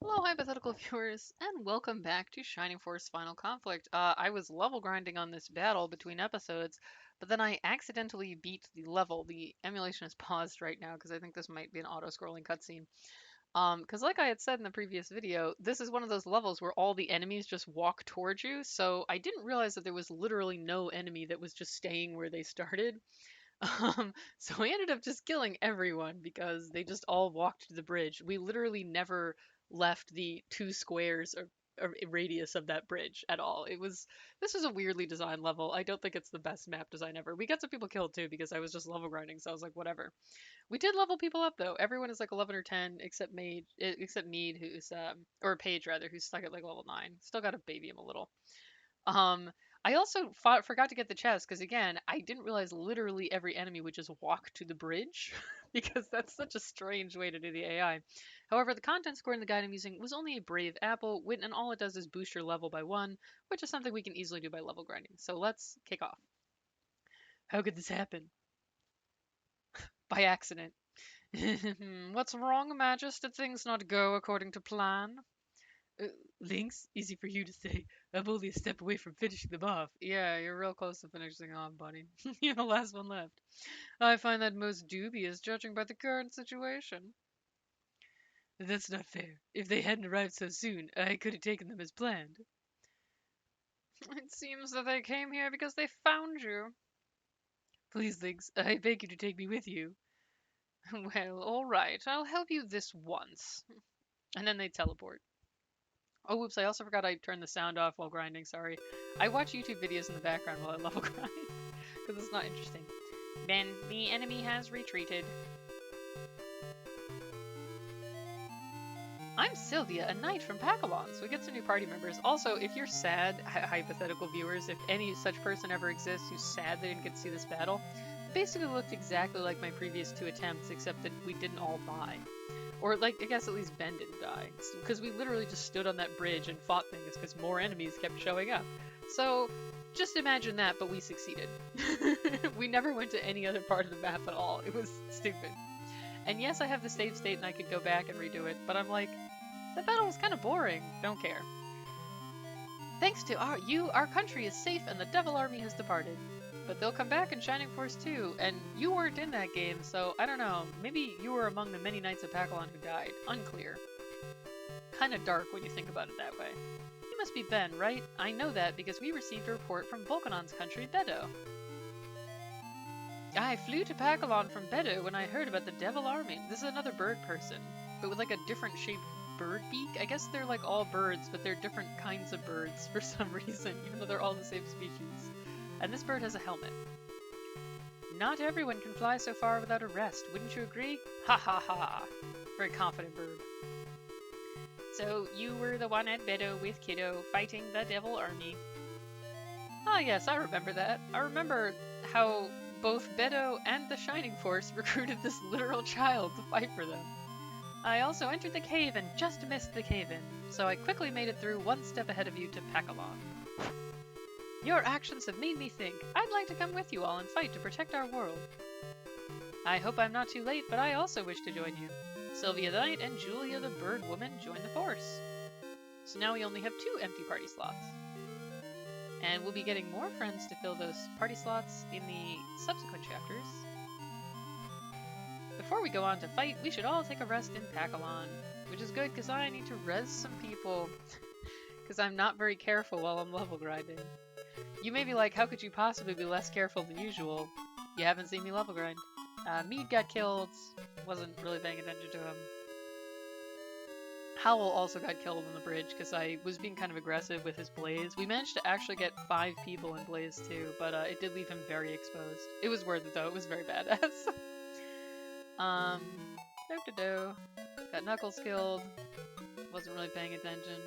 Hello, hypothetical viewers, and welcome back to Shining Force Final Conflict. I was level grinding on this battle between episodes, but then I accidentally beat the level. The emulation is paused right now because I think this might be an auto-scrolling cutscene. Because like I had said in the previous video, this is one of those levels where all the enemies just walk towards you, so I didn't realize that there was literally no enemy that was just staying where they started. So we ended up just killing everyone because they just all walked to the bridge. We literally never left the 2 squares or radius of that bridge at all. This was a weirdly designed level. I don't think it's the best map design ever. We got some people killed too because I was just level grinding, so I was like, whatever. We did level people up though. Everyone is like 11 or 10 except Mead, who's or Paige rather, who's stuck at like level 9. Still got to baby him a little. Um, I also forgot to get the chest because again, I didn't realize literally every enemy would just walk to the bridge because that's such a strange way to do the AI. However, the content score in the guide I'm using was only a brave apple, and all it does is boost your level by 1, which is something we can easily do by level grinding. So let's kick off. How could this happen? By accident. What's wrong, Magus? Did things not go according to plan? Uh, Lynx, easy for you to say. I'm only a step away from finishing them off. Yeah, you're real close to finishing off, buddy. You're the last one left. I find that most dubious, judging by the current situation. That's not fair. If they hadn't arrived so soon, I could have taken them as planned. It seems that they came here because they found you. Please, Lynx, I beg you to take me with you. Well, all right. I'll help you this once. And then they teleport. Oh, whoops, I also forgot I turned the sound off while grinding, sorry. I watch YouTube videos in the background while I level grind, because it's not interesting. Then the enemy has retreated. I'm Sylvia, a knight from Pakalon, so we get some new party members. Also, if you're sad, hypothetical viewers, if any such person ever exists who's sad they didn't get to see this battle, it basically looked exactly like my previous 2 attempts, except that we didn't all die. Or, like, I guess at least Ben didn't die. Because we literally just stood on that bridge and fought things because more enemies kept showing up. So, just imagine that, but we succeeded. We never went to any other part of the map at all. It was stupid. And yes, I have the save state and I could go back and redo it, but I'm like, that battle was kind of boring. Don't care. Thanks to our country is safe and the Devil Army has departed. But they'll come back in Shining Force 2, and you weren't in that game, so I don't know. Maybe you were among the many knights of Pakalon who died. Unclear. Kinda dark when you think about it that way. You must be Ben, right? I know that because we received a report from Volcanon's country, Bedo. I flew to Pakalon from Bedo when I heard about the Devil Army. This is another bird person, but with like a different shaped bird beak. I guess they're like all birds, but they're different kinds of birds for some reason, even though they're all the same species. And this bird has a helmet. Not everyone can fly so far without a rest, wouldn't you agree? Ha ha ha! Very confident bird. So, you were the one at Bedo with Kiddo, fighting the Devil Army. Ah yes, I remember that. I remember how both Bedo and the Shining Force recruited this literal child to fight for them. I also entered the cave and just missed the cave-in, so I quickly made it through 1 step ahead of you to Pakalon. Your actions have made me think. I'd like to come with you all and fight to protect our world. I hope I'm not too late, but I also wish to join you. Sylvia the Knight and Julia the Bird Woman join the force. So now we only have 2 empty party slots. And we'll be getting more friends to fill those party slots in the subsequent chapters. Before we go on to fight, we should all take a rest in Pakalon, which is good because I need to res some people, because I'm not very careful while I'm level grinding. You may be like, how could you possibly be less careful than usual? You haven't seen me level grind. Mead got killed, wasn't really paying attention to him. Howl also got killed on the bridge because I was being kind of aggressive with his blaze. We managed to actually get 5 people in blaze too, but it did leave him very exposed. It was worth it though, it was very badass. Got Knuckles killed, wasn't really paying attention.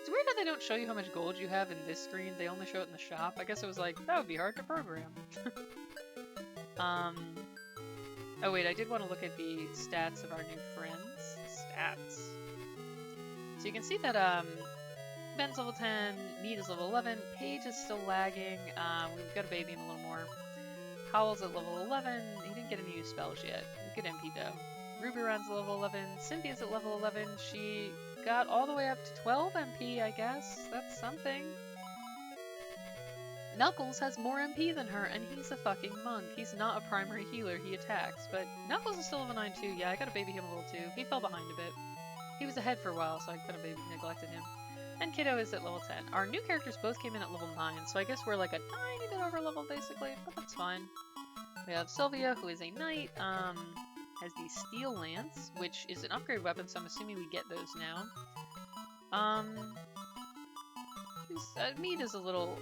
It's weird how they don't show you how much gold you have in this screen, they only show it in the shop. I guess it was like, that would be hard to program. Oh wait, I did want to look at the stats of our new friends. Stats. So you can see that Ben's level 10, Mead is level 11, Paige is still lagging, we've got a baby in a little more. Howl's at level 11, he didn't get any new spells yet. Good MP though. Ruby Ron's level 11. Cynthia's at level 11. She got all the way up to 12 MP, I guess. That's something. Knuckles has more MP than her, and he's a fucking monk. He's not a primary healer, he attacks. But Knuckles is still level 9 too. Yeah, I gotta baby him a little too. He fell behind a bit. He was ahead for a while, so I kind of neglected him. And Kiddo is at level 10. Our new characters both came in at level 9, so I guess we're like a tiny bit over level basically, but that's fine. We have Sylvia, who is a knight, has the Steel Lance, which is an upgrade weapon, so I'm assuming we get those now. Mead is a little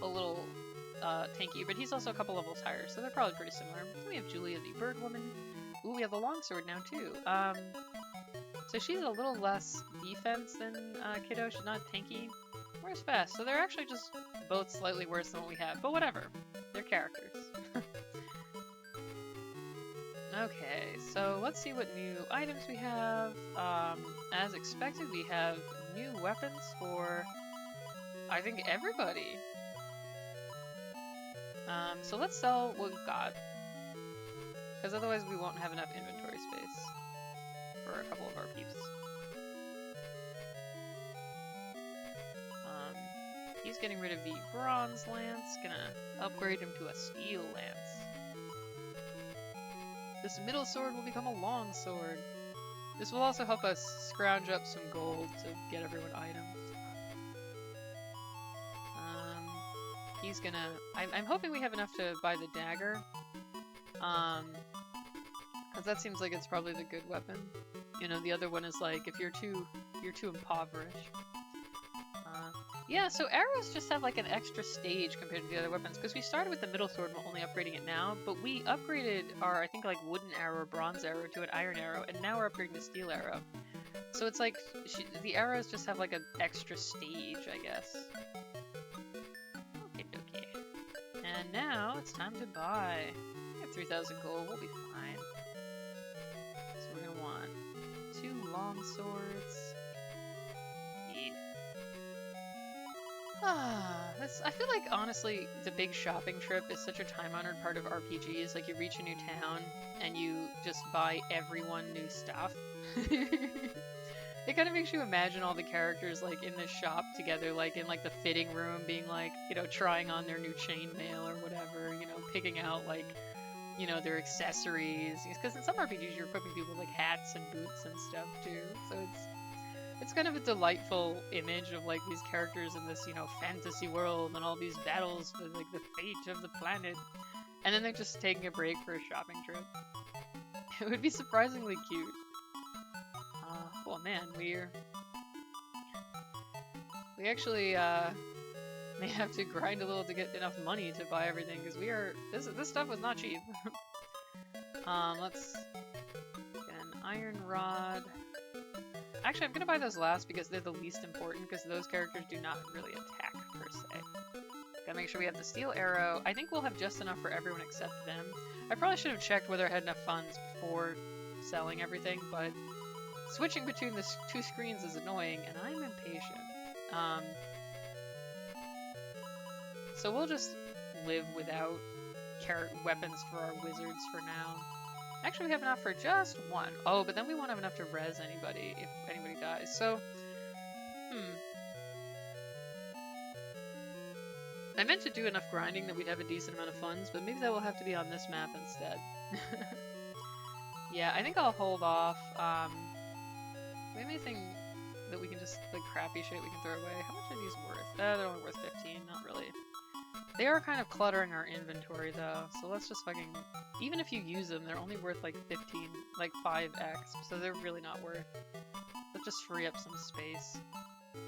tanky, but he's also a couple levels higher, so they're probably pretty similar. Then we have Julia, the bird woman. Ooh, we have the longsword now too. So she's a little less defense than Kiddo. She's not tanky. Where's fast? So they're actually just both slightly worse than what we have, but whatever. They're characters. Okay, so let's see what new items we have. As expected, we have new weapons for, I think, everybody. So let's sell what we've got, because otherwise we won't have enough inventory space for a couple of our peeps. He's getting rid of the bronze lance, gonna upgrade him to a steel lance. This middle sword will become a long sword. This will also help us scrounge up some gold to get everyone items. He's gonna... I'm hoping we have enough to buy the dagger. Because that seems like it's probably the good weapon. You know, the other one is like, if you're too impoverished. Yeah, so arrows just have like an extra stage compared to the other weapons, because we started with the middle sword and we're only upgrading it now, but we upgraded our, I think, like wooden arrow or bronze arrow to an iron arrow, and now we're upgrading the steel arrow. So it's like, the arrows just have like an extra stage, I guess. Okay. And now it's time to buy. We have 3,000 gold, we'll be fine. So we're gonna want 2 long swords. I feel like, honestly, the big shopping trip is such a time-honored part of RPGs. Like, you reach a new town, and you just buy everyone new stuff. It kind of makes you imagine all the characters, like, in the shop together, like, in, like, the fitting room, being, like, you know, trying on their new chainmail or whatever, you know, picking out, like, you know, their accessories. Because in some RPGs, you're equipping people with, like, hats and boots and stuff, too. So it's kind of a delightful image of, like, these characters in this, you know, fantasy world and all these battles for, like, the fate of the planet. And then they're just taking a break for a shopping trip. It would be surprisingly cute. Well, man, we actually, may have to grind a little to get enough money to buy everything, because this stuff was not cheap. Let's get an iron rod. Actually, I'm gonna buy those last because they're the least important, because those characters do not really attack, per se. Gotta make sure we have the steel arrow. I think we'll have just enough for everyone except them. I probably should have checked whether I had enough funds before selling everything, but switching between the 2 screens is annoying, and I'm impatient. So we'll just live without weapons for our wizards for now. Actually, we have enough for just 1. Oh, but then we won't have enough to res anybody if anybody dies. So, I meant to do enough grinding that we'd have a decent amount of funds, but maybe that will have to be on this map instead. Yeah, I think I'll hold off. Do we have anything that we can just, like, crappy shit we can throw away? How much are these worth? They're only worth 15, not really. They are kind of cluttering our inventory, though, so let's just fucking... Even if you use them, they're only worth, like, 15, like, 5x, so they're really not worth. Let's just free up some space. Do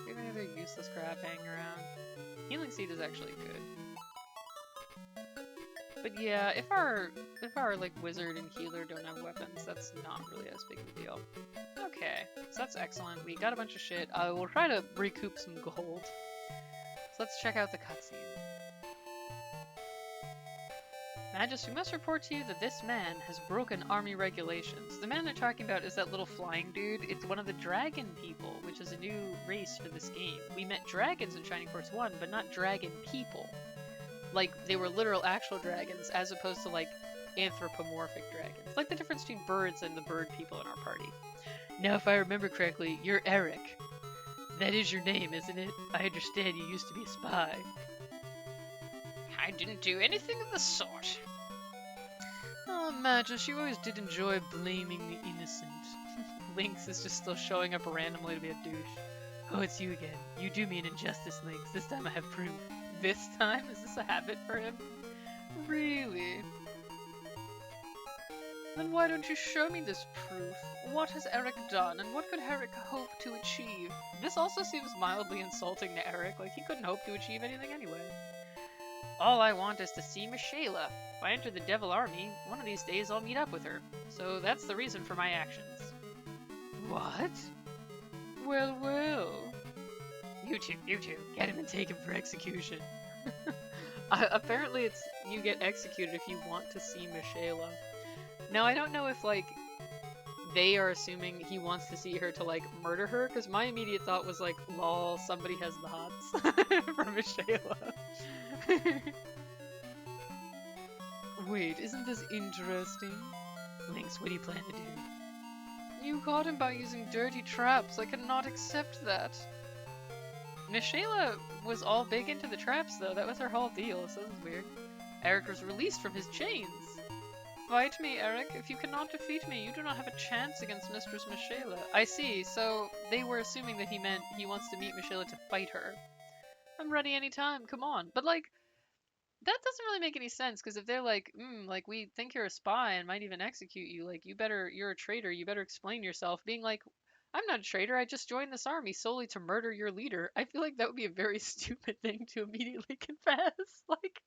we have any other useless crap hanging around? Healing Seed is actually good. But yeah, if our like, wizard and healer don't have weapons, that's not really as big of a deal. Okay, so that's excellent. We got a bunch of shit. We'll try to recoup some gold. So let's check out the cutscene. Magus, we must report to you that this man has broken army regulations. The man they're talking about is that little flying dude. It's one of the dragon people, which is a new race for this game. We met dragons in Shining Force 1, but not dragon people. Like, they were literal actual dragons, as opposed to, like, anthropomorphic dragons. Like the difference between birds and the bird people in our party. Now, if I remember correctly, you're Eric. That is your name, isn't it? I understand you used to be a spy. I didn't do anything of the sort. Oh, Magus, you always did enjoy blaming the innocent. Lynx is just still showing up randomly to be a douche. Oh, it's you again. You do me an injustice, Lynx. This time I have proof. This time? Is this a habit for him? Really? Then why don't you show me this proof? What has Eric done, and what could Eric hope to achieve? This also seems mildly insulting to Eric, like he couldn't hope to achieve anything anyway. All I want is to see Mishaela. If I enter the Devil Army, one of these days I'll meet up with her. So that's the reason for my actions. What? Well, well. You two, get him and take him for execution. Apparently it's you get executed if you want to see Mishaela. Now, I don't know if, like, they are assuming he wants to see her to, like, murder her, because my immediate thought was, like, lol, somebody has the hots for Mishaela. Wait, isn't this interesting? Lynx, what do you plan to do? You caught him by using dirty traps. I cannot accept that. Mishaela was all big into the traps, though. That was her whole deal, so this is weird. Eric was released from his chains. Fight me, Eric. If you cannot defeat me, you do not have a chance against Mistress Mishaela. I see, so they were assuming that he meant he wants to meet Mishaela to fight her. I'm ready anytime, come on. But, like, that doesn't really make any sense, because if they're like, like, we think you're a spy and might even execute you, like, you're a traitor, you better explain yourself, being like, I'm not a traitor, I just joined this army solely to murder your leader. I feel like that would be a very stupid thing to immediately confess. Like,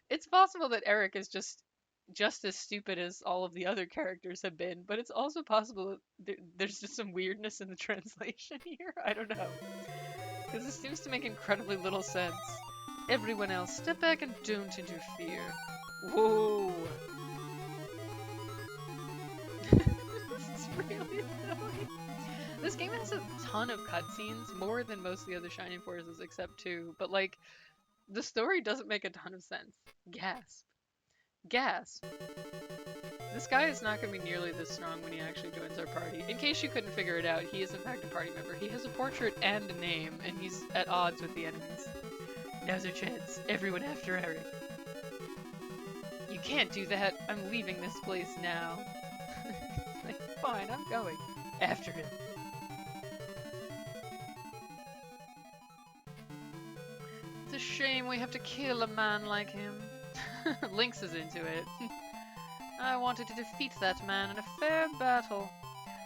it's possible that Eric is just as stupid as all of the other characters have been, but it's also possible that there's just some weirdness in the translation here. I don't know. Because this seems to make incredibly little sense. Everyone else, step back and don't interfere. Whoa! This is really annoying. This game has a ton of cutscenes, more than most of the other Shining Forces except 2, but like, the story doesn't make a ton of sense. Gasp. Gasp. This guy is not going to be nearly this strong when he actually joins our party. In case you couldn't figure it out, he is in fact a party member. He has a portrait and a name, and he's at odds with the enemies. Now's our chance. Everyone after Eric. You can't do that. I'm leaving this place now. Like, fine, I'm going. After him. It's a shame we have to kill a man like him. Lynx is into it. I wanted to defeat that man in a fair battle.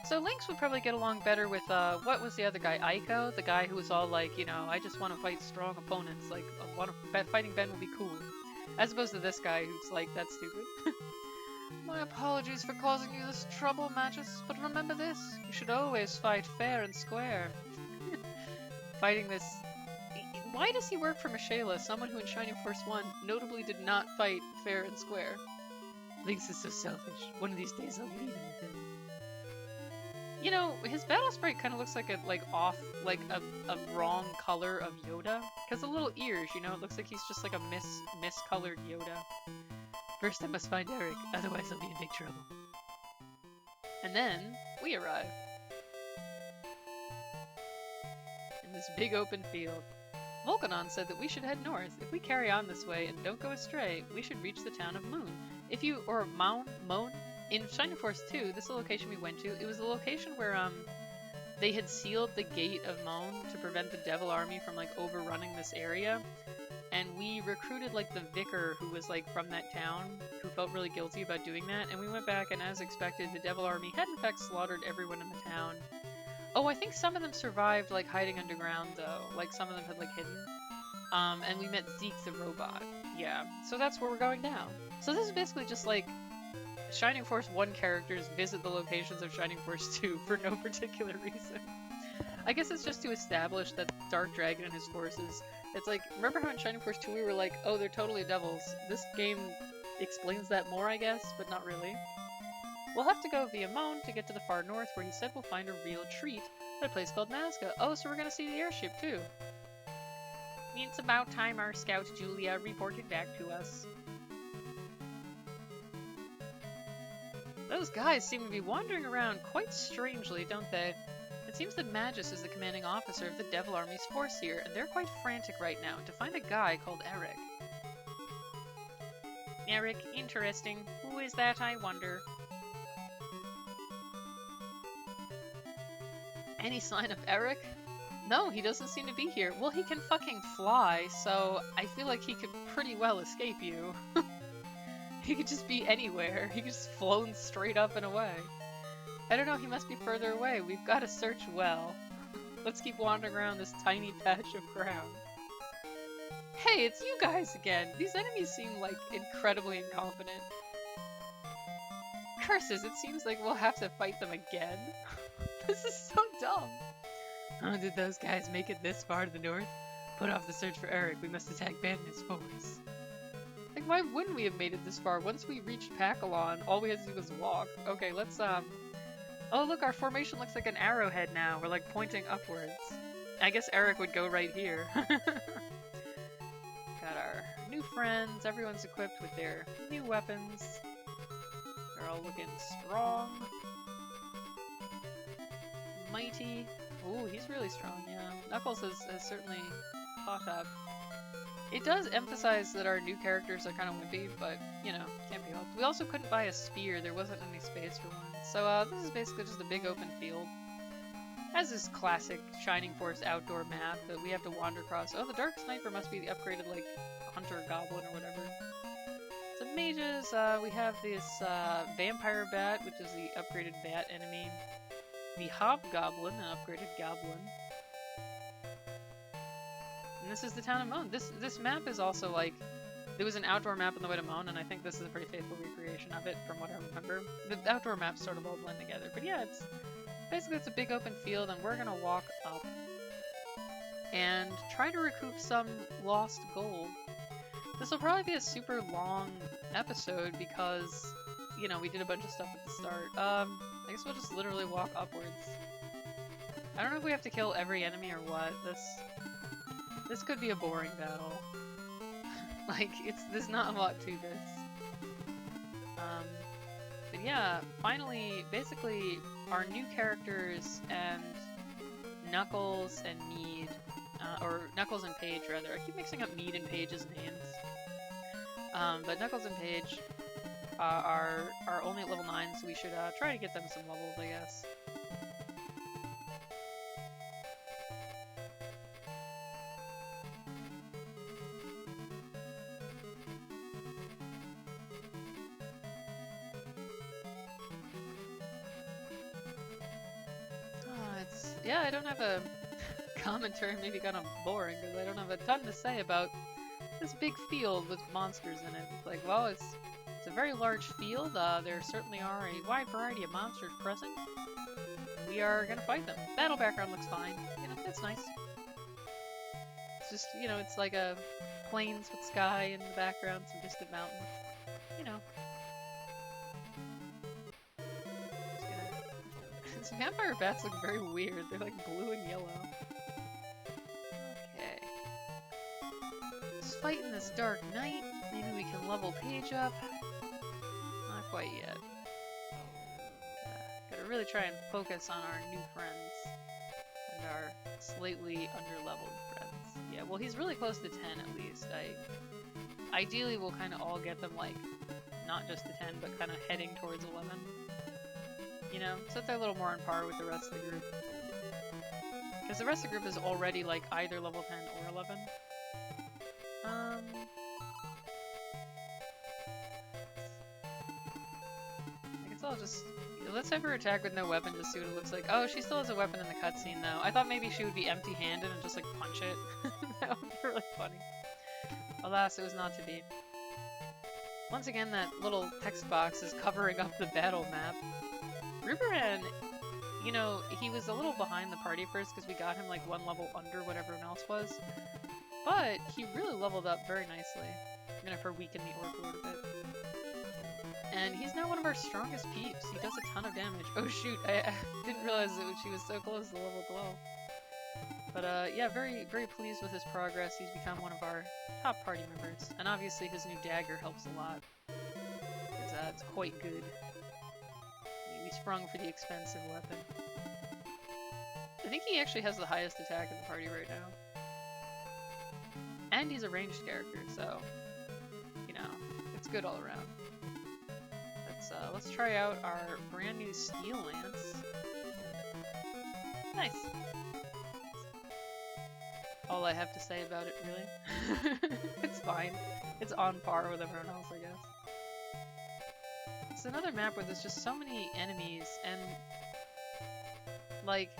So Lynx would probably get along better with, what was the other guy? Aiko? The guy who was all like, you know, I just want to fight strong opponents. Like, fighting Ben will be cool. As opposed to this guy who's like, that's stupid. My apologies for causing you this trouble, Magus, but remember this, you should always fight fair and square. Fighting this... Why does he work for Mishaela, someone who in Shining Force 1 notably did not fight fair and square? Lynx is so selfish. One of these days I'll be even with him. You know, his battle sprite kind of looks like a, a wrong color of Yoda. Because the little ears, you know, it looks like he's just like a miscolored Yoda. First I must find Eric, otherwise I'll be in big trouble. And then, we arrive. In this big open field. Volcanon said that we should head north. If we carry on this way and don't go astray, we should reach the town of Moon. Moan? In Shining Force 2, this is the location we went to. It was the location where, they had sealed the gate of Moan to prevent the Devil Army from, like, overrunning this area. And we recruited, like, the vicar who was, like, from that town, who felt really guilty about doing that. And we went back, and as expected, the Devil Army had, in fact, slaughtered everyone in the town. Oh, I think some of them survived, like, hiding underground, though. Like, some of them had, like, hidden. And we met Zeke the robot. Yeah. So that's where we're going now. So this is basically just, like, Shining Force 1 characters visit the locations of Shining Force 2 for no particular reason. I guess it's just to establish that Dark Dragon and his forces... It's like, remember how in Shining Force 2 we were like, oh, they're totally devils? This game explains that more, I guess, but not really. We'll have to go via Moan to get to the far north, where he said we'll find a real treat at a place called Nazca. Oh, so we're gonna see the airship, too. It's about time our scout Julia reported back to us. Those guys seem to be wandering around quite strangely, don't they? It seems that Magus is the commanding officer of the Devil Army's force here, and they're quite frantic right now to find a guy called Eric. Eric, interesting. Who is that, I wonder? Any sign of Eric? No, he doesn't seem to be here. Well, he can fucking fly, so I feel like he could pretty well escape you. He could just be anywhere. He could just flown straight up and away. I don't know, he must be further away. We've got to search well. Let's keep wandering around this tiny patch of ground. Hey, it's you guys again! These enemies seem, like, incredibly incompetent. Curses, it seems like we'll have to fight them again. This is so dumb. Oh, did those guys make it this far to the north? Put off the search for Eric. We must attack Bandit's force. Like, why wouldn't we have made it this far? Once we reached Pakalon, all we had to do was walk. Okay, let's, Oh, look, our formation looks like an arrowhead now. We're, like, pointing upwards. I guess Eric would go right here. Got our new friends. Everyone's equipped with their new weapons. They're all looking strong. Mighty. Ooh, he's really strong, yeah. Knuckles has certainly caught up. It does emphasize that our new characters are kind of wimpy, but, you know, can't be helped. We also couldn't buy a spear. There wasn't any space for one. So, this is basically just a big open field. As is classic Shining Force outdoor map that we have to wander across. Oh, the Dark Sniper must be the upgraded, like, Hunter Goblin or whatever. So mages, we have this, Vampire Bat, which is the upgraded Bat enemy. The Hobgoblin, an upgraded Goblin. And this is the town of Moan. This map is also, like, there was an outdoor map on the way to Moan, and I think this is a pretty faithful recreation of it, from what I remember. The outdoor maps sort of all blend together, but yeah, basically it's a big open field, and we're gonna walk up and try to recoup some lost gold. This will probably be a super long episode because, you know, we did a bunch of stuff at the start. I guess we'll just literally walk upwards. I don't know if we have to kill every enemy or what. This could be a boring battle. Like, there's not a lot to this. But yeah, finally, basically, our new characters and Knuckles and Mead, or Knuckles and Paige, rather. I keep mixing up Mead and Paige's names. But Knuckles and Paige are only at level 9, so we should try to get them some levels, I guess. Yeah, I don't have a commentary, maybe kind of boring, because I don't have a ton to say about this big field with monsters in it. It's like, well, it's a very large field. There certainly are a wide variety of monsters present. We are gonna fight them. Battle background looks fine. You know, it's nice. It's just, you know, it's like a plains with sky in the background, some distant mountains. You know. These vampire bats look very weird. They're like blue and yellow. Okay. Let's fight in this dark night. Maybe we can level Paige up. Not quite yet. Gotta really try and focus on our new friends. And our slightly under-leveled friends. Yeah, well, he's really close to 10 at least. Ideally, we'll kind of all get them, like, not just to 10, but kind of heading towards 11. You know, so that they're a little more on par with the rest of the group. Because the rest of the group is already, like, either level 10 or 11. I guess I'll just... Let's have her attack with no weapon, just see what it looks like. Oh, she still has a weapon in the cutscene, though. I thought maybe she would be empty-handed and just, like, punch it. That would be really funny. Alas, it was not to be. Once again, that little text box is covering up the battle map. Riverhand, you know, he was a little behind the party first because we got him like one level under what everyone else was. But he really leveled up very nicely. Even if we're weakened the Orc Lord a bit. And he's now one of our strongest peeps. He does a ton of damage. Oh shoot, I didn't realize that she was so close to level 12. But yeah, very, very pleased with his progress. He's become one of our top party members. And obviously his new dagger helps a lot. It's quite good. we sprung for the expensive weapon. I think he actually has the highest attack in the party right now. And he's a ranged character, so, you know, it's good all around. Let's try out our brand new Steel Lance. Nice. All I have to say about it, really. It's fine. It's on par with everyone else, I guess. It's another map where there's just so many enemies, and, like,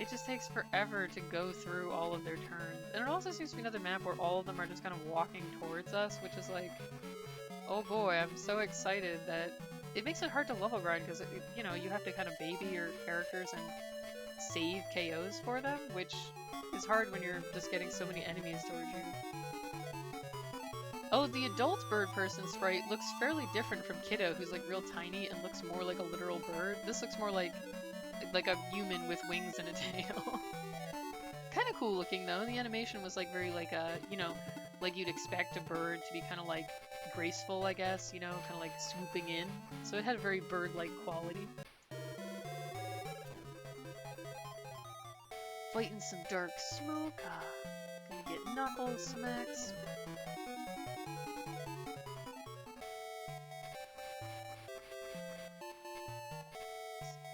it just takes forever to go through all of their turns. And it also seems to be another map where all of them are just kind of walking towards us, which is like, oh boy, I'm so excited that it makes it hard to level grind because, you know, you have to kind of baby your characters and save KOs for them, which is hard when you're just getting so many enemies towards you. Oh, the adult bird person sprite looks fairly different from Kiddo, who's like real tiny and looks more like a literal bird. This looks more like a human with wings and a tail. Kind of cool looking though. The animation was like very like you know, like you'd expect a bird to be kind of like graceful, I guess, you know, kind of like swooping in. So it had a very bird-like quality. Fighting some dark smoke. Gonna get knuckles smacks.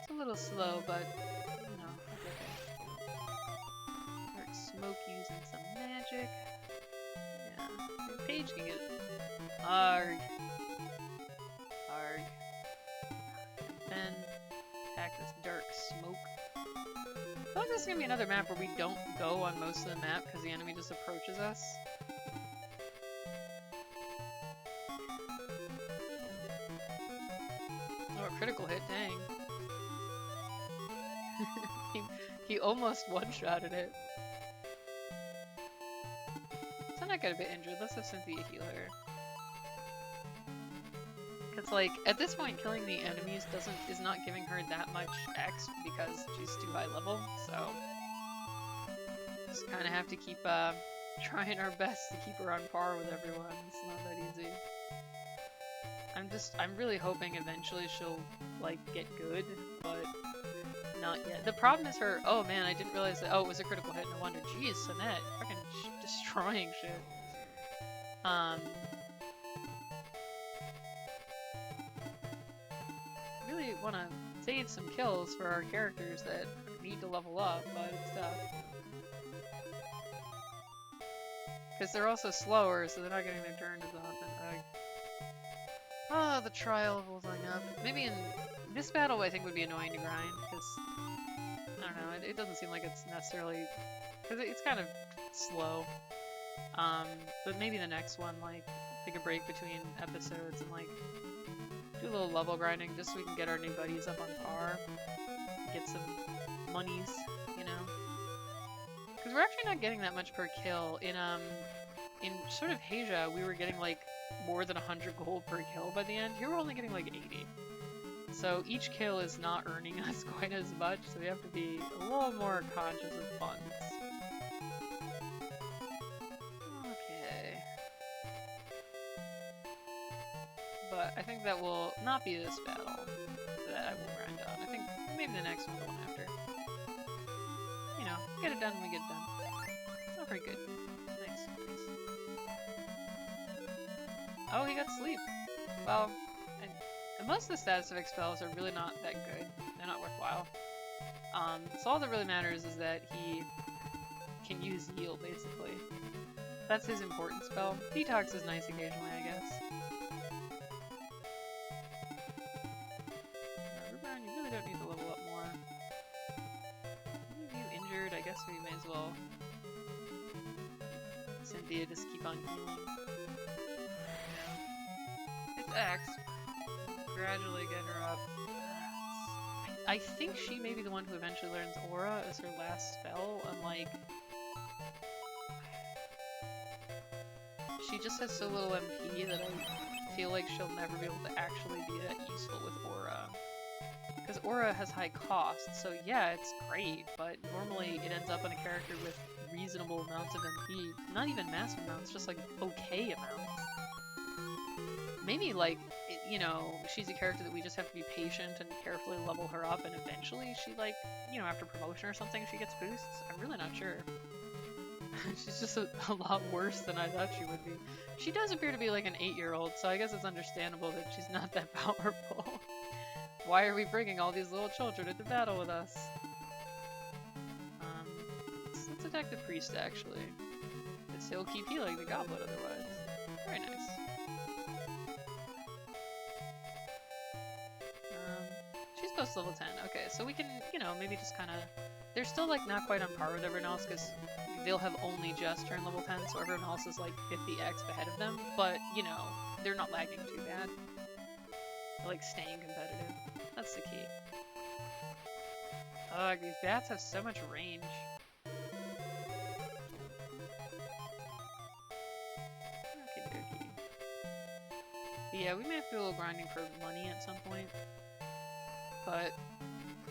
It's a little slow, but you know, okay. Dark smoke using some magic. Yeah, Paige can get it. Arg. Arg. Then attack this dark smoke. I feel like this is gonna be another map where we don't go on most of the map because the enemy just approaches us. Oh, a critical hit, dang. he almost one-shotted it. So I'm not gonna get injured. Let's have Cynthia heal her. Because, like, at this point, killing the enemies is not giving her that much X because she's too high level, so just kind of have to keep trying our best to keep her on par with everyone. It's not that easy. I'm really hoping eventually she'll, like, get good, but not yet. The problem is her, oh man, I didn't realize that, oh, it was a critical hit, no wonder. Jeez, Sonette, fucking destroying shit. Really want to save some kills for our characters that need to level up, but it's tough. Because they're also slower, so they're not getting their turn as often. Oh, the trial of leveling up. Maybe in this battle I think would be annoying to grind, because, I don't know, it doesn't seem like it's necessarily, because it's kind of slow. But maybe the next one, like, take a break between episodes and, like, do a little level grinding just so we can get our new buddies up on par. Get some monies, you know? Because we're actually not getting that much per kill. In sort of Asia, we were getting, like, more than 100 gold per kill by the end. Here we're only getting, like, 80. So each kill is not earning us quite as much, so we have to be a little more conscious of funds. But I think that will not be this battle that I will grind on. I think maybe the next one's the one after. You know, get it done when we get it done. It's not very good. Nice, nice. Oh, he got sleep. Well, and most of the status effect spells are really not that good. They're not worthwhile. So all that really matters is that he can use heal, basically. That's his important spell. Detox is nice occasionally, I guess. You really don't need to level up more. You injured, I guess we may as well. Cynthia, just keep on healing. It's X. Gradually get her up. I think she may be the one who eventually learns Aura as her last spell, unlike... She just has so little MP that I feel like she'll never be able to actually be that useful with Aura. Because Aura has high cost, so yeah, it's great, but normally it ends up on a character with reasonable amounts of MP. Not even massive amounts, just like okay amounts. Maybe like, you know, she's a character that we just have to be patient and carefully level her up, and eventually she, like, you know, after promotion or something, she gets boosts? I'm really not sure. She's just a lot worse than I thought she would be. She does appear to be like an 8-year-old, so I guess it's understandable that she's not that powerful. Why are we bringing all these little children into battle with us? Let's attack the priest, actually. Because he'll keep healing the goblet otherwise. Very nice. She's post level 10. Okay, so we can, you know, maybe just kind of... They're still, like, not quite on par with everyone else, because they'll have only just turned level 10, so everyone else is, like, 50x ahead of them. But, you know, they're not lagging too bad. They're, like, staying competitive. That's the key. Ugh, these bats have so much range. Okey-dokey. Yeah, we may have to do a little grinding for money at some point. But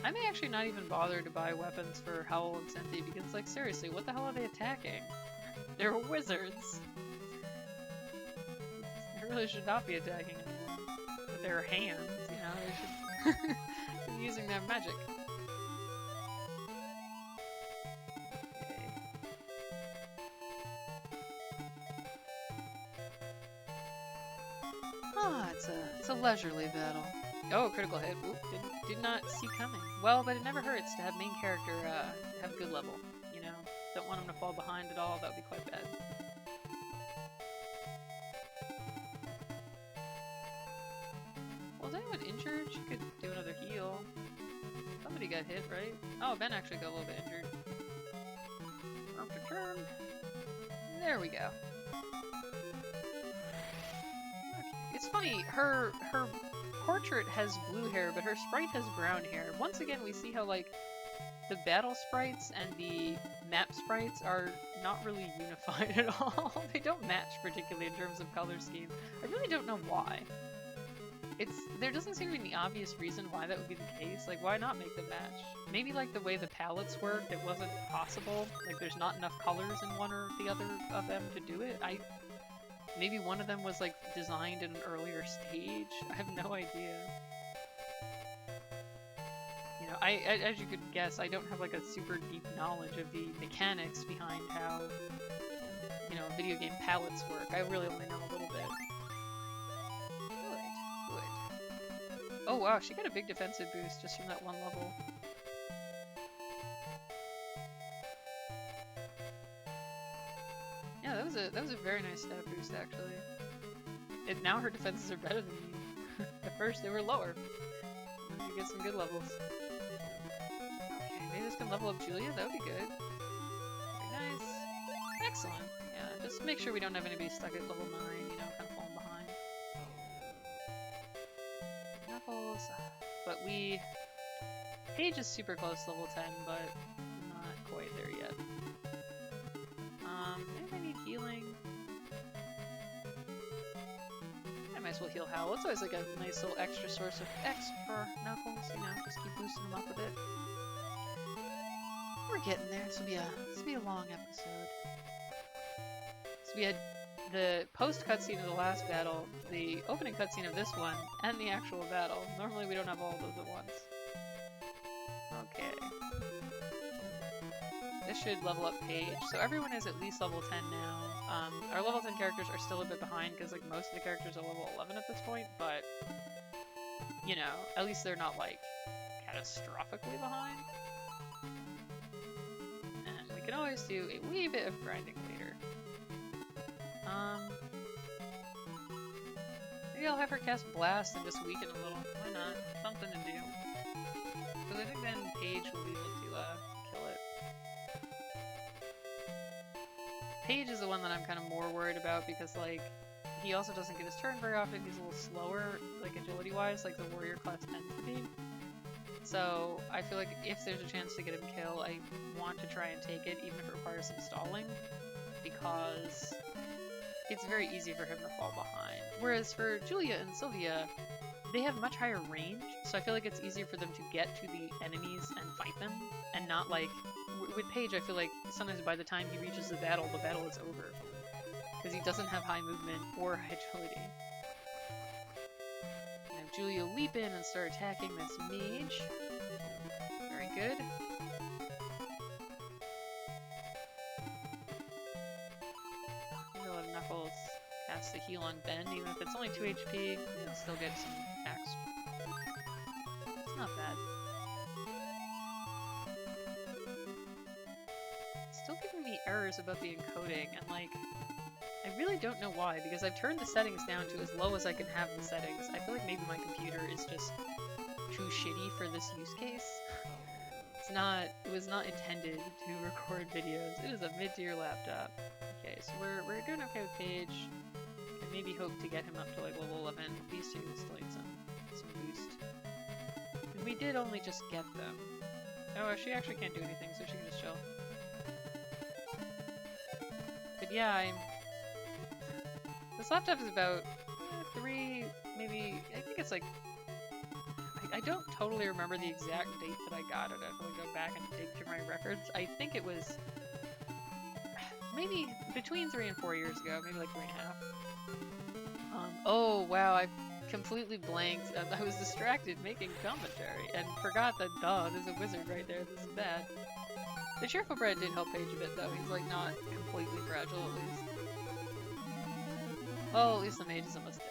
I may actually not even bother to buy weapons for Howl and Cynthia because, like, seriously, what the hell are they attacking? They're wizards! They really should not be attacking anyone with their hands, you know, they should be using their magic. Okay. Ah, it's a leisurely battle. Oh, critical hit. Oop, did not see coming. Well, but it never hurts to have main character have good level, you know? Don't want him to fall behind at all, that would be quite bad. Well, is anyone injured? She could do another heal. Somebody got hit, right? Oh, Ben actually got a little bit injured. Up to turn. There we go. Okay. It's funny, her portrait has blue hair, but her sprite has brown hair. Once again, we see how, like, the battle sprites and the map sprites are not really unified at all. They don't match particularly in terms of color scheme. I really don't know why. There doesn't seem to be any obvious reason why that would be the case. Like, why not make them match? Maybe, like, the way the palettes worked, it wasn't possible. Like, there's not enough colors in one or the other of them to do it. Maybe one of them was, like, designed in an earlier stage? I have no idea. You know, as you could guess, I don't have, like, a super deep knowledge of the mechanics behind how, you know, video game palettes work. I really only know a little bit. Good. Oh wow, she got a big defensive boost just from that one level. Yeah, that was a very nice stat boost actually. And now her defenses are better than me. At first they were lower. And then you get some good levels. Okay, maybe this can level up Julia, that would be good. Very nice. Excellent. Yeah, just make sure we don't have anybody stuck at level 9, you know, kind of falling behind. Knuckles. But Paige is super close to level 10, but not quite there yet. Anybody need healing? I might as well heal Howl. It's always like a nice little extra source of X for Knuckles, you know, just keep boosting him up a bit. We're getting there. This will be a long episode. So we had the post cutscene of the last battle, the opening cutscene of this one, and the actual battle. Normally we don't have all of those at once. Okay. This should level up Paige. So everyone is at least level 10 now. Our level 10 characters are still a bit behind because like most of the characters are level 11 at this point, but you know, at least they're not like catastrophically behind. And we can always do a wee bit of grinding later. Maybe I'll have her cast Blast and just weaken a little. Why not? Something to do. Because I think then Paige will be able to kill it. Paige is the one that I'm kind of more worried about because, like, he also doesn't get his turn very often. He's a little slower, like, agility-wise, like the warrior class tends to be. So, I feel like if there's a chance to get him killed, I want to try and take it, even if it requires some stalling, because it's very easy for him to fall behind. Whereas for Julia and Sylvia, they have much higher range, so I feel like it's easier for them to get to the enemies and fight them, and not like... With Paige, I feel like sometimes by the time he reaches the battle is over. Because he doesn't have high movement or high agility. Julia leap in and start attacking this mage. Very good. Maybe let Knuckles cast the heal on Ben, even if it's only 2 HP, he'll still get some attacks. It's not bad. It's still giving me errors about the encoding, and like, I really don't know why, because I've turned the settings down to as low as I can have the settings. I feel like maybe my computer is just too shitty for this use case. It was not intended to record videos. It is a mid-tier laptop. Okay, so we're doing okay with Paige. And maybe hope to get him up to like level 11. These two still need some boost. And we did only just get them. Oh, she actually can't do anything, so she can just chill. But yeah, this laptop is about 3, maybe, I think it's like, I don't totally remember the exact date that I got it. I have to go back and dig through my records. I think it was maybe between 3 and 4 years ago, maybe like 3.5. Oh wow, I completely blanked. I was distracted making commentary and forgot that, duh, there's a wizard right there. This is bad. The cheerful bread did help Paige a bit though. He's like not completely fragile at least. Oh, at least the mage is almost dead.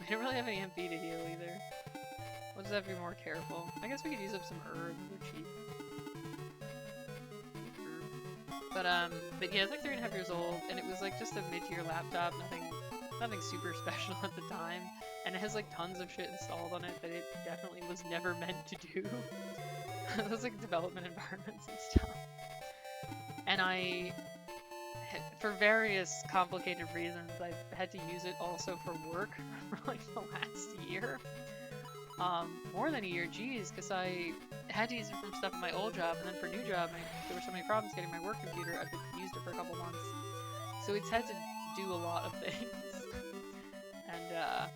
We don't really have any MP to heal either. We'll just have to be more careful. I guess we could use up some herbs. They're cheap. But yeah, it's like 3.5 years old, and it was like just a mid-tier laptop. Nothing super special at the time, and it has like tons of shit installed on it that it definitely was never meant to do. Those like development environments and stuff. And for various complicated reasons, I've had to use it also for work for like the last year. More than a year, geez, because I had to use it from stuff in my old job, and then for a new job, there were so many problems getting my work computer, I've used it for a couple months. So it's had to do a lot of things. And,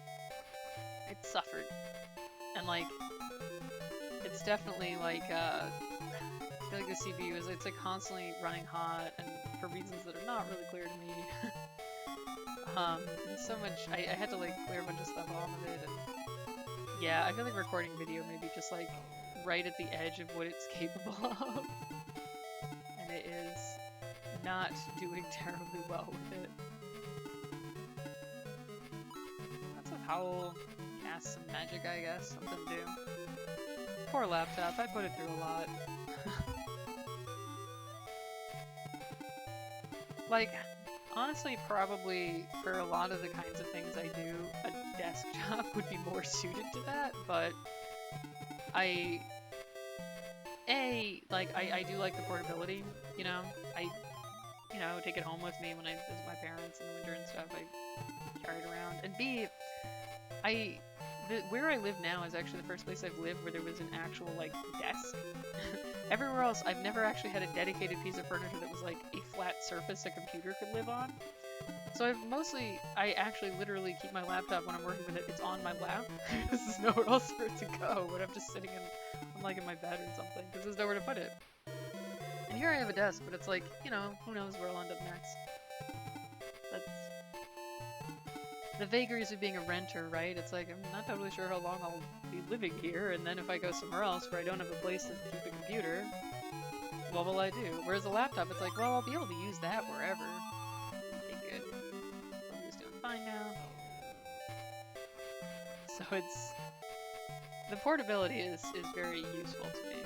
it suffered. And like, it's definitely like, I feel like the CPU it's like constantly running hot, and for reasons that are not really clear to me. And so much, I had to like clear a bunch of stuff off of it, and yeah, I feel like recording video maybe just like right at the edge of what it's capable of. And it is not doing terribly well with it. Let's have Howl cast some magic, I guess, something to do. Poor laptop, I put it through a lot. Like, honestly, probably for a lot of the kinds of things I do, a desktop would be more suited to that, but I do like the portability, you know? I take it home with me when I visit my parents in the winter and stuff. I carry it around. And B, where I live now is actually the first place I've lived where there was an actual, like, desk. Everywhere else, I've never actually had a dedicated piece of furniture that was, like, a flat surface a computer could live on. So I actually literally keep my laptop when I'm working with it, it's on my lap. There's nowhere else for it to go when I'm just sitting I'm like in my bed or something, because there's nowhere to put it. And here I have a desk, but it's like, who knows where I'll end up next. That's the vagaries of being a renter, right? It's like, I'm not totally sure how long I'll be living here, and then if I go somewhere else where I don't have a place to keep a computer, what will I do? Whereas a laptop, it's like, well, I'll be able to use that wherever. Okay, good. Somebody's doing fine now. So the portability is very useful to me.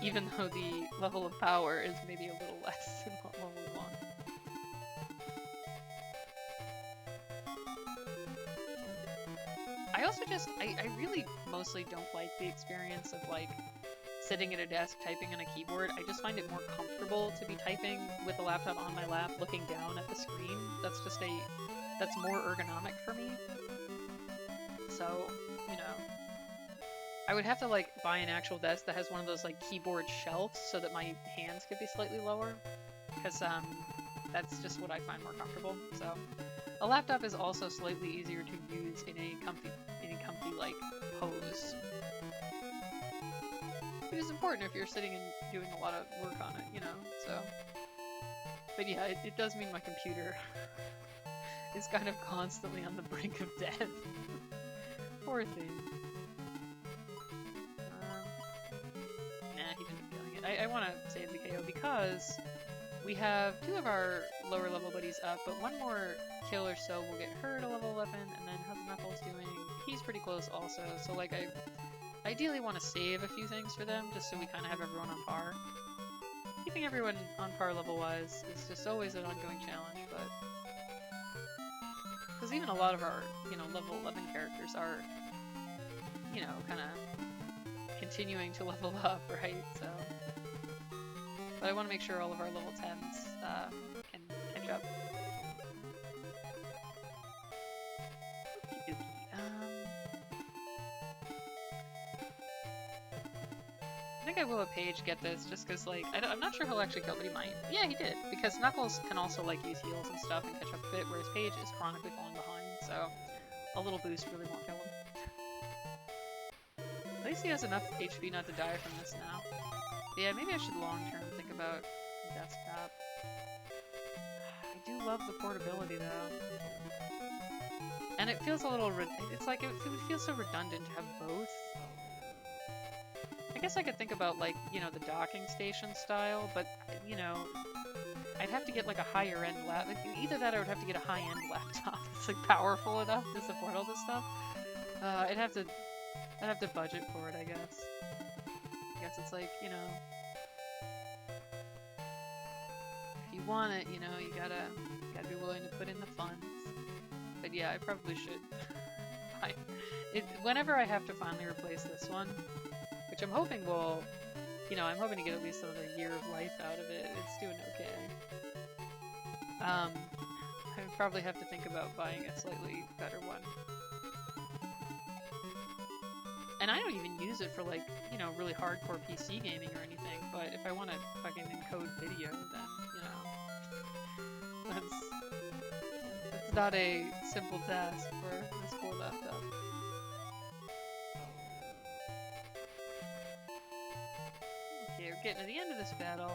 Even though the level of power is maybe a little less than what one would want. I also I really mostly don't like the experience of like sitting at a desk typing on a keyboard. I just find it more comfortable to be typing with a laptop on my lap looking down at the screen. That's more ergonomic for me. So, I would have to like buy an actual desk that has one of those like keyboard shelves so that my hands could be slightly lower, because that's just what I find more comfortable. So a laptop is also slightly easier to use in a comfy like pose, which is important if you're sitting and doing a lot of work on it, so. But yeah, it does mean my computer is kind of constantly on the brink of death. Poor thing. Nah, he didn't killing it. I want to save the KO because we have 2 of our lower level buddies up, but 1 more kill or so will get her to level 11, and then how's Knuckles doing? He's pretty close also, so like I ideally want to save a few things for them, just so we kind of have everyone on par. Keeping everyone on par level-wise is just always an ongoing challenge, but... Because even a lot of our, you know, level 11 characters are, you know, kind of continuing to level up, right? So... But I want to make sure all of our level 10s can catch up. I think I will let Paige get this, just because, like, I'm not sure he'll actually kill, but he might. Yeah, he did, because Knuckles can also, like, use heals and stuff and catch up a bit, whereas Paige is chronically falling behind, so a little boost really won't kill him. At least he has enough HP not to die from this now. But yeah, maybe I should long-term think about desktop. I do love the portability, though. And it feels a little... It's like, it would feel so redundant to have both. I guess I could think about, like, you know, the docking station style, but, you know, I'd have to get, like, a higher-end laptop. Either that or I would have to get a high-end laptop that's, like, powerful enough to support all this stuff. I'd have to budget for it, I guess. I guess it's like, you know, if you want it, you know, you gotta be willing to put in the funds. But yeah, I probably should. Whenever I have to finally replace this one, which I'm hoping will, you know, I'm hoping to get at least another year of life out of it. It's doing okay. I would probably have to think about buying a slightly better one. And I don't even use it for, like, you know, really hardcore PC gaming or anything, but if I want to fucking encode video, then, you know, that's not a simple task for this poor laptop. Okay, we're getting to the end of this battle.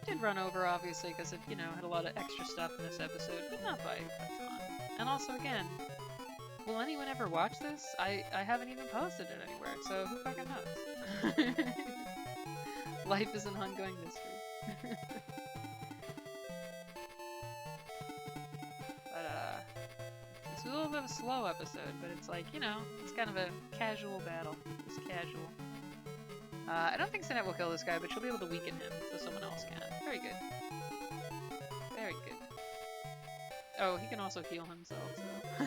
Did run over, obviously, because it, you know, had a lot of extra stuff in this episode, but not by a ton. And also, again, will anyone ever watch this? I haven't even posted it anywhere, so who fucking knows? Life is an ongoing mystery. But, this was a little bit of a slow episode, but it's like, you know, it's kind of a casual battle. Just casual. I don't think Sinette will kill this guy, but she'll be able to weaken him, so someone else can. Very good. Very good. Oh, he can also heal himself, so...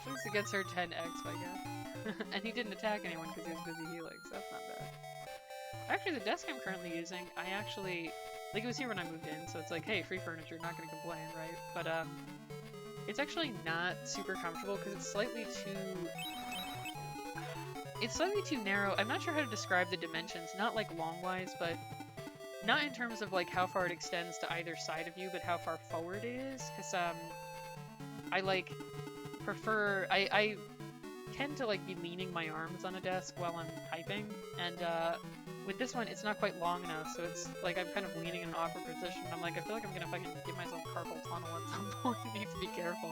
At least it gets her 10x, I guess. And he didn't attack anyone because he was busy healing, so that's not bad. Actually, the desk I'm currently using, I actually... Like, it was here when I moved in, so it's like, hey, free furniture, not gonna complain, right? But, it's actually not super comfortable because it's slightly too... It's slightly too narrow. I'm not sure how to describe the dimensions, not like long-wise, but not in terms of like how far it extends to either side of you, but how far forward it is, because I like prefer... I tend to like be leaning my arms on a desk while I'm typing, and with this one, it's not quite long enough, so it's like I'm kind of leaning in an awkward position. I'm like, I feel like I'm gonna fucking give myself carpal tunnel at some point. I need to be careful.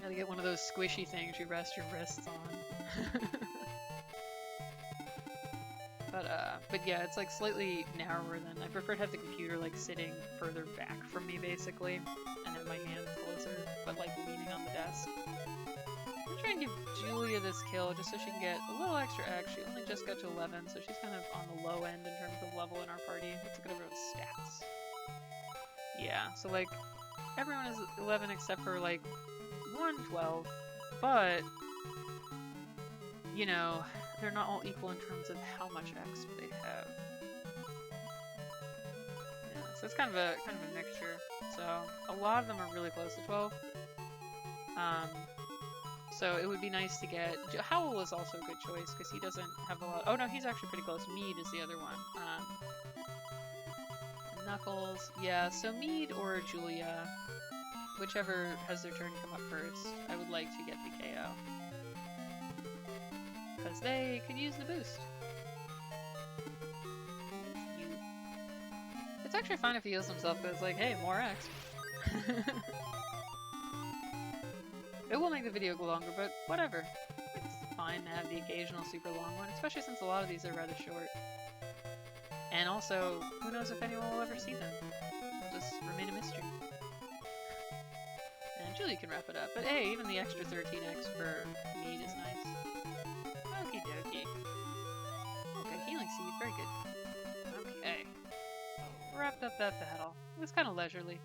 Gotta get one of those squishy things you rest your wrists on. But yeah, it's like slightly narrower than... I prefer to have the computer like sitting further back from me, basically, and have my hands closer, but like leaning on the desk. I'm gonna try and give Julia this kill just so she can get a little extra X. She only just got to 11, so she's kind of on the low end in terms of level in our party. Let's look at everyone's stats. Yeah, so like, everyone is 11 except for like 112, but, you know, they're not all equal in terms of how much X they have. Yeah, so it's kind of a mixture. So a lot of them are really close to 12. So it would be nice to get... Howl is also a good choice because he doesn't have a lot... Oh no, he's actually pretty close. Mead is the other one. Knuckles, yeah. So Mead or Julia, whichever has their turn come up first, I would like to get the KO. Because they could use the boost. It's actually fine if he heals himself, but it's like, hey, more X. It will make the video go longer, but whatever. It's fine to have the occasional super long one, especially since a lot of these are rather short. And also, who knows if anyone will ever see them. They'll just remain a mystery. And Julie can wrap it up. But hey, even the extra 13x for meat is nice. Okie dokie. Okay, healing seed, very good. Okay. Wrapped up that battle. It was kind of leisurely.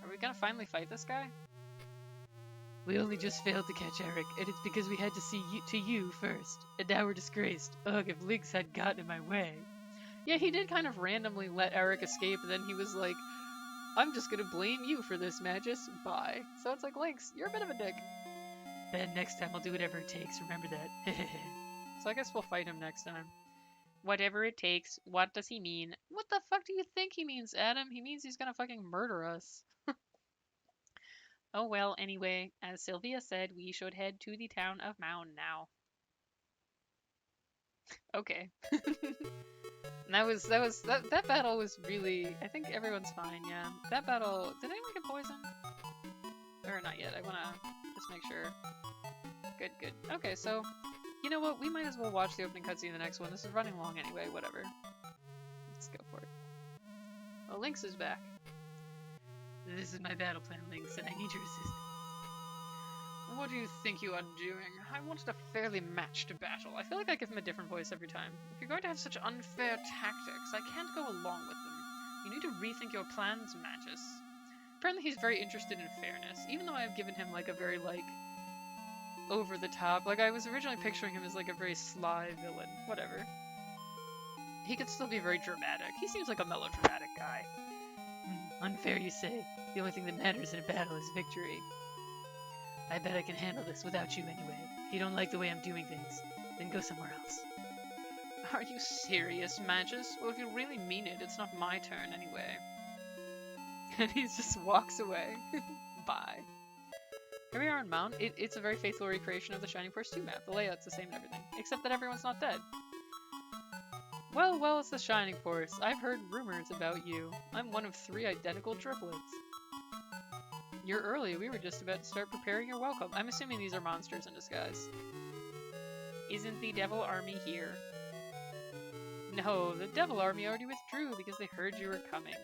Are we gonna finally fight this guy? We only just failed to catch Eric, and it's because we had to see you first. And now we're disgraced. Ugh, if Lynx had gotten in my way. Yeah, he did kind of randomly let Eric escape, and then he was like, I'm just gonna blame you for this, Magus. Bye. So it's like, Lynx, you're a bit of a dick. Then next time I'll do whatever it takes, remember that. So I guess we'll fight him next time. Whatever it takes. What does he mean? What the fuck do you think he means, Adam? He means he's gonna fucking murder us. Oh well, anyway, as Sylvia said, we should head to the town of Mound now. Okay. That battle was really, I think everyone's fine, yeah. That battle, did anyone get poisoned? Or not yet, I wanna just make sure. Good, good. Okay, so, you know what, we might as well watch the opening cutscene in the next one. This is running long anyway, whatever. Let's go for it. Oh, Lynx is back. This is my battle plan, Lynx, and I need your assistance. What do you think you are doing? I wanted a fairly matched battle. I feel like I give him a different voice every time. If you're going to have such unfair tactics, I can't go along with them. You need to rethink your plans, Magus. Apparently he's very interested in fairness, even though I've given him like a very like over the top. Like I was originally picturing him as like a very sly villain. Whatever. He could still be very dramatic. He seems like a melodramatic guy. Unfair, you say? The only thing that matters in a battle is victory. I bet I can handle this without you anyway. If you don't like the way I'm doing things, then go somewhere else. Are you serious, Magus? Well, if you really mean it, it's not my turn anyway. And he just walks away. Bye. Here we are on Mount. It's a very faithful recreation of the Shining Force 2 map. The layout's the same and everything, except that everyone's not dead. Well, well, it's the Shining Force. I've heard rumors about you. I'm one of 3 identical triplets. You're early. We were just about to start preparing your welcome. I'm assuming these are monsters in disguise. Isn't the Devil Army here? No, the Devil Army already withdrew because they heard you were coming.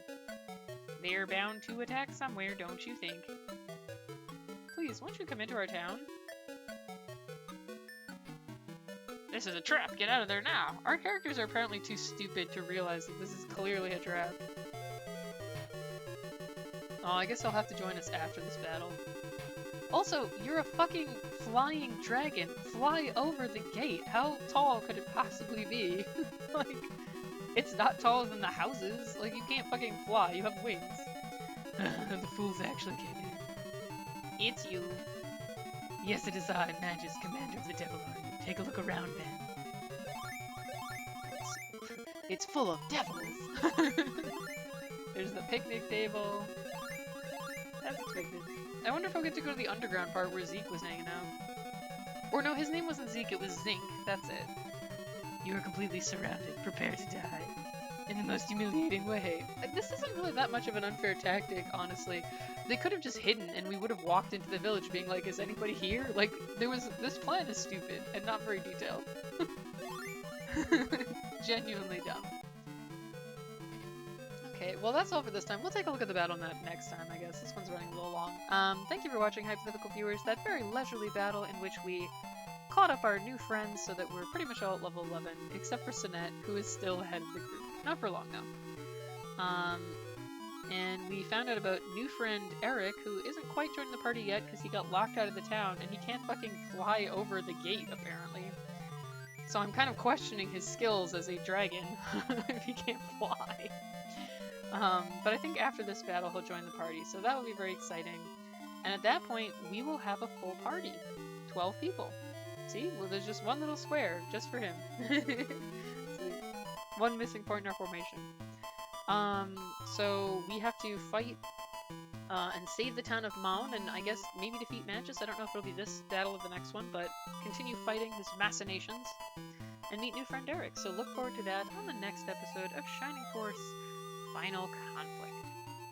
They're bound to attack somewhere, don't you think? Please, won't you come into our town? This is a trap. Get out of there now. Our characters are apparently too stupid to realize that this is clearly a trap. Oh, I guess they'll have to join us after this battle. Also, you're a fucking flying dragon. Fly over the gate. How tall could it possibly be? Like, it's not taller than the houses. Like, you can't fucking fly. You have wings. The fools actually came in. It's you. Yes, it is I, Magus, commander of the Devil Army. Take a look around, man. It's full of devils. There's the picnic table. That's expected. I wonder if I'll get to go to the underground part where Zeke was hanging out. Or no, his name wasn't Zeke, it was Zink. That's it. You are completely surrounded. Prepare to die. In the most humiliating way. This isn't really that much of an unfair tactic, honestly. They could have just hidden and we would have walked into the village being like, is anybody here? Like, this plan is stupid and not very detailed. Genuinely dumb. Okay, well that's all for this time. We'll take a look at the battle map next time, I guess. This one's running a little long. Thank you for watching, hypothetical viewers. That very leisurely battle in which we caught up our new friends so that we're pretty much all at level 11, except for Sinette, who is still ahead of the group. Not for long, though. And we found out about new friend Eric, who isn't quite joining the party yet because he got locked out of the town, and he can't fucking fly over the gate, apparently. So I'm kind of questioning his skills as a dragon, if he can't fly. But I think after this battle he'll join the party, so that will be very exciting. And at that point, we will have a full party. 12 people. See? Well, there's just one little square, just for him. One missing point in our formation. So we have to fight and save the town of Maun, and I guess maybe defeat Magus. I don't know if it'll be this battle or the next one, but continue fighting his machinations and meet new friend Eric. So look forward to that on the next episode of Shining Force Final Conflict.